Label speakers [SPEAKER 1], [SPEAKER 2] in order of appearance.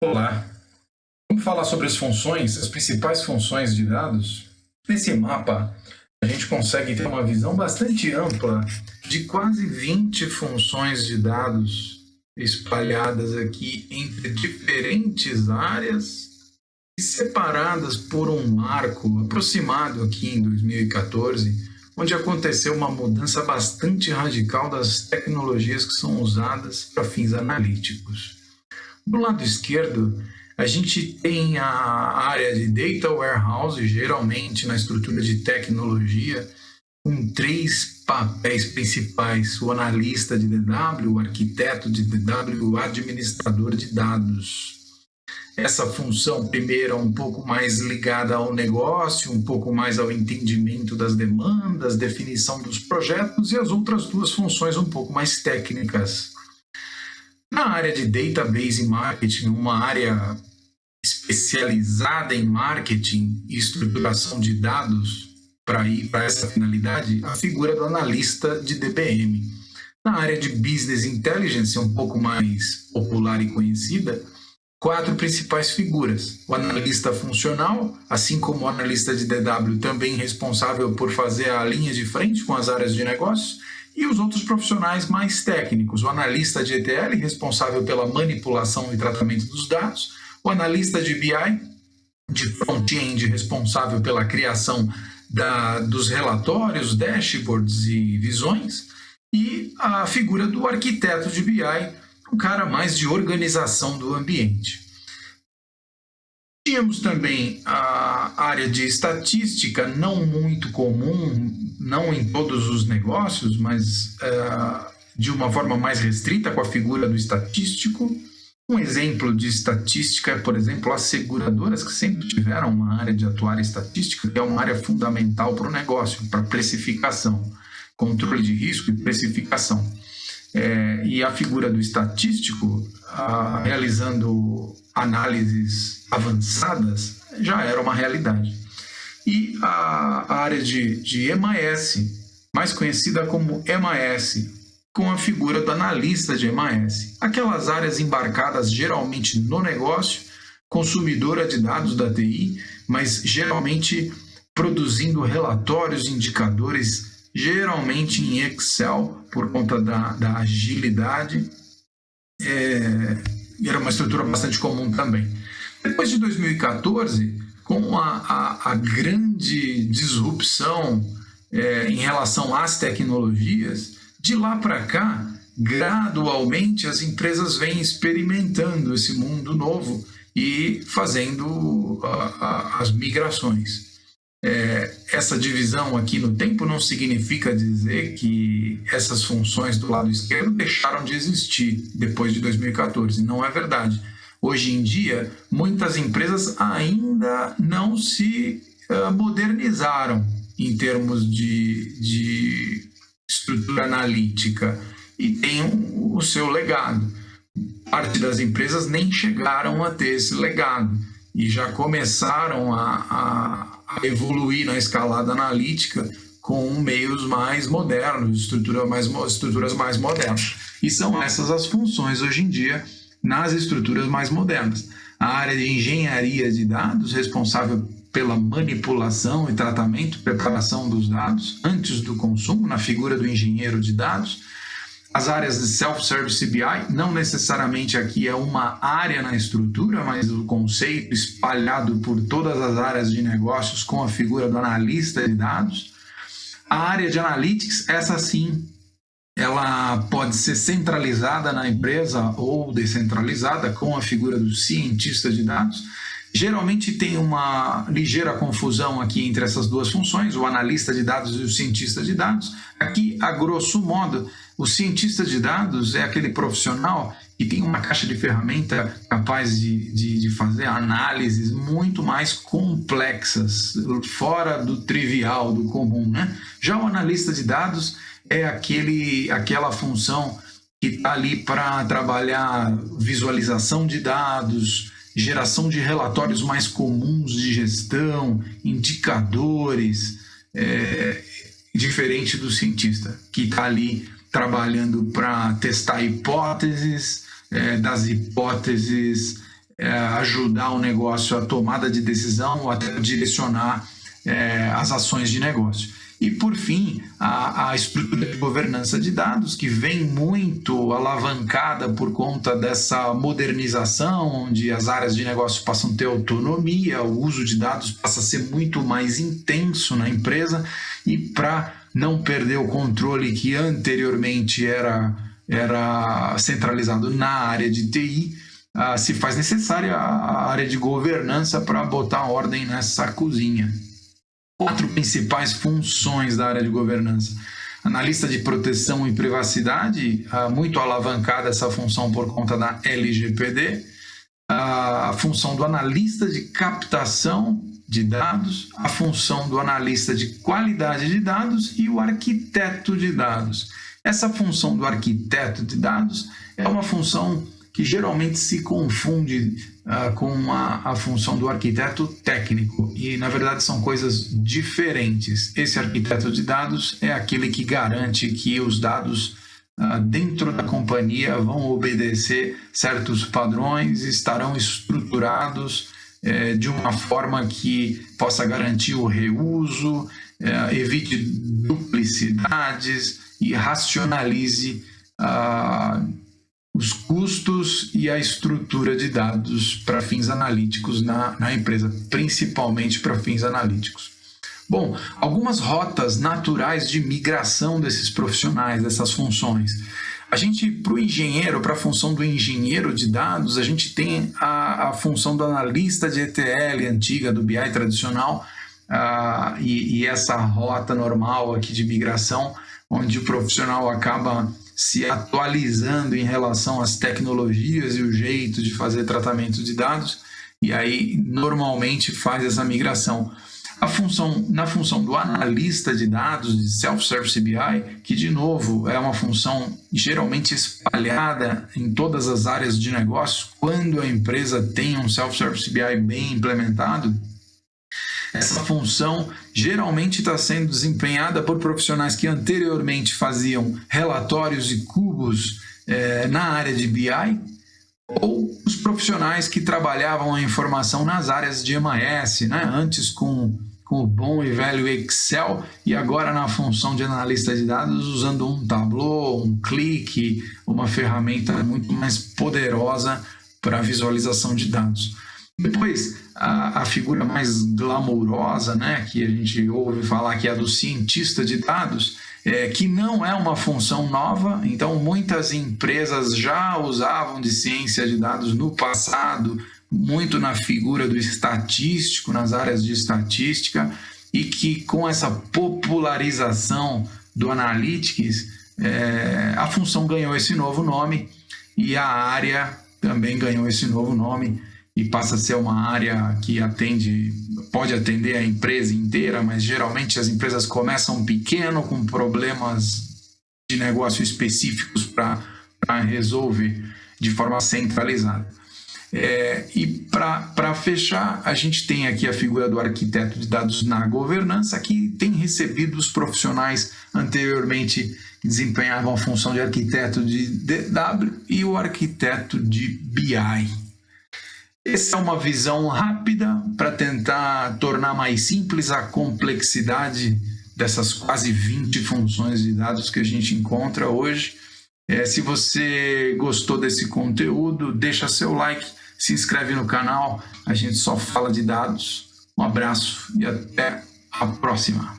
[SPEAKER 1] Olá, vamos falar sobre as funções, as principais funções de dados? Nesse mapa, a gente consegue ter uma visão bastante ampla de quase 20 funções de dados espalhadas aqui entre diferentes áreas e separadas por um marco aproximado aqui em 2014, onde aconteceu uma mudança bastante radical das tecnologias que são usadas para fins analíticos. Do lado esquerdo, a gente tem a área de Data Warehouse, geralmente na estrutura de tecnologia, com três papéis principais: o analista de DW, o arquiteto de DW e o administrador de dados. Essa função primeira um pouco mais ligada ao negócio, um pouco mais ao entendimento das demandas, definição dos projetos, e as outras duas funções um pouco mais técnicas. Na área de Database Marketing, uma área especializada em marketing e estruturação de dados para essa finalidade, a figura do analista de DBM. Na área de Business Intelligence, um pouco mais popular e conhecida, quatro principais figuras: o analista funcional, assim como o analista de DW, também responsável por fazer a linha de frente com as áreas de negócio, e os outros profissionais mais técnicos: o analista de ETL, responsável pela manipulação e tratamento dos dados; o analista de BI, de front-end, responsável pela criação dos relatórios, dashboards e visões; e a figura do arquiteto de BI, um cara mais de organização do ambiente. Tínhamos também a área de estatística, não muito comum, não em todos os negócios, mas de uma forma mais restrita, com a figura do estatístico. Um exemplo de estatística é, por exemplo, as seguradoras, que sempre tiveram uma área de atuar estatística, que é uma área fundamental para o negócio, para precificação, controle de risco e precificação. E a figura do estatístico, realizando análises avançadas, já era uma realidade. E a área de MIS, mais conhecida como MIS, com a figura do analista de MIS. Aquelas áreas embarcadas geralmente no negócio, consumidora de dados da TI, mas geralmente produzindo relatórios, indicadores, geralmente em Excel, por conta da agilidade, e era uma estrutura bastante comum também. Depois de 2014, com a grande disrupção em relação às tecnologias, de lá para cá, gradualmente as empresas vêm experimentando esse mundo novo e fazendo as migrações. Essa divisão aqui no tempo não significa dizer que essas funções do lado esquerdo deixaram de existir depois de 2014. Não é verdade. Hoje em dia, muitas empresas ainda não se modernizaram em termos de estrutura analítica e têm o seu legado. Parte das empresas nem chegaram a ter esse legado e já começaram a evoluir na escalada analítica com meios mais modernos, estruturas mais modernas. E são essas as funções hoje em dia nas estruturas mais modernas. A área de engenharia de dados, responsável pela manipulação e tratamento, preparação dos dados antes do consumo, na figura do engenheiro de dados. As áreas de Self-Service BI, não necessariamente aqui é uma área na estrutura, mas o conceito espalhado por todas as áreas de negócios com a figura do analista de dados. A área de Analytics, essa sim, ela pode ser centralizada na empresa ou descentralizada com a figura do cientista de dados. Geralmente tem uma ligeira confusão aqui entre essas duas funções, o analista de dados e o cientista de dados. Aqui, a grosso modo, o cientista de dados é aquele profissional que tem uma caixa de ferramenta capaz de fazer análises muito mais complexas, fora do trivial, do comum, né? Já o analista de dados é aquela função que está ali para trabalhar visualização de dados, geração de relatórios mais comuns de gestão, indicadores, diferente do cientista, que está ali trabalhando para testar hipóteses, das hipóteses ajudar o negócio a tomada de decisão ou até direcionar as ações de negócio. E, por fim, a estrutura de governança de dados, que vem muito alavancada por conta dessa modernização, onde as áreas de negócio passam a ter autonomia, o uso de dados passa a ser muito mais intenso na empresa, e para não perder o controle que anteriormente era centralizado na área de TI, se faz necessária a área de governança para botar ordem nessa cozinha. 4 principais funções da área de governança. Analista de proteção e privacidade, muito alavancada essa função por conta da LGPD. A função do analista de captação de dados, a função do analista de qualidade de dados e o arquiteto de dados. Essa função do arquiteto de dados é uma função que geralmente se confunde com a função do arquiteto técnico, e na verdade são coisas diferentes. Esse arquiteto de dados é aquele que garante que os dados dentro da companhia vão obedecer certos padrões, estarão estruturados de uma forma que possa garantir o reuso, evite duplicidades e racionalize os custos e a estrutura de dados para fins analíticos na empresa, principalmente para fins analíticos. Bom, algumas rotas naturais de migração desses profissionais, dessas funções. A gente, para o engenheiro, para a função do engenheiro de dados, a gente tem a função do analista de ETL antiga, do BI tradicional, e essa rota normal aqui de migração, onde o profissional acaba se atualizando em relação às tecnologias e o jeito de fazer tratamento de dados, e aí normalmente faz essa migração. Na função do analista de dados, de Self-Service BI, que de novo é uma função geralmente espalhada em todas as áreas de negócio, quando a empresa tem um Self-Service BI bem implementado, essa função geralmente está sendo desempenhada por profissionais que anteriormente faziam relatórios e cubos na área de BI, ou os profissionais que trabalhavam a informação nas áreas de MIS, antes com o bom e velho Excel, e agora na função de analista de dados usando um Tableau, um Click, uma ferramenta muito mais poderosa para visualização de dados. Depois, a figura mais glamourosa, que a gente ouve falar, que é a do cientista de dados, que não é uma função nova. Então, muitas empresas já usavam de ciência de dados no passado, muito na figura do estatístico, nas áreas de estatística, e que com essa popularização do Analytics, a função ganhou esse novo nome e a área também ganhou esse novo nome, e passa a ser uma área que pode atender a empresa inteira, mas geralmente as empresas começam pequeno, com problemas de negócio específicos para resolver de forma centralizada. E para fechar, a gente tem aqui a figura do arquiteto de dados na governança, que tem recebido os profissionais anteriormente que desempenhavam a função de arquiteto de DW e o arquiteto de BI. Essa é uma visão rápida para tentar tornar mais simples a complexidade dessas quase 20 funções de dados que a gente encontra hoje. Se você gostou desse conteúdo, deixa seu like, se inscreve no canal. A gente só fala de dados. Um abraço e até a próxima.